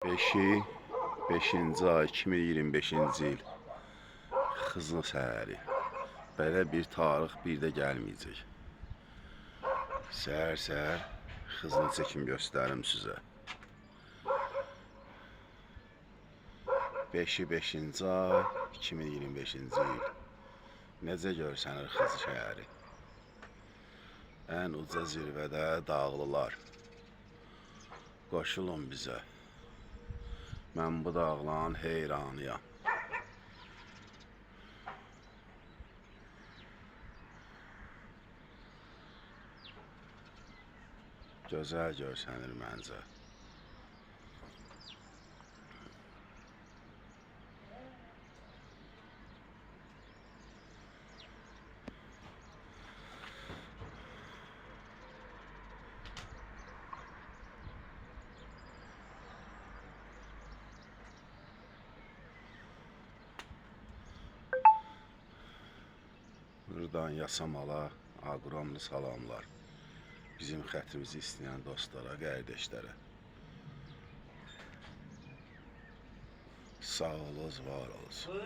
5-ci 5-ci ay 2025-ci il Xızlı səhəri. Belə bir tarix bir də gəlməyəcək. Səhər-səhər Xızlı çəkim göstərim sizə. 5-ci 5-ci ay 2025-ci il. Necə görsənir Xızı şəhəri. Ən uca zirvədə dağlılar. Qoşulun bizə. Mən bu dağların heyranıyam. Gözəl görsənir mənzərə. Buradan Yasamala aqromlu salamlar. Bizim xətrimizi istəyən dostlara, qardaşlara. Sağ olun, var olsun.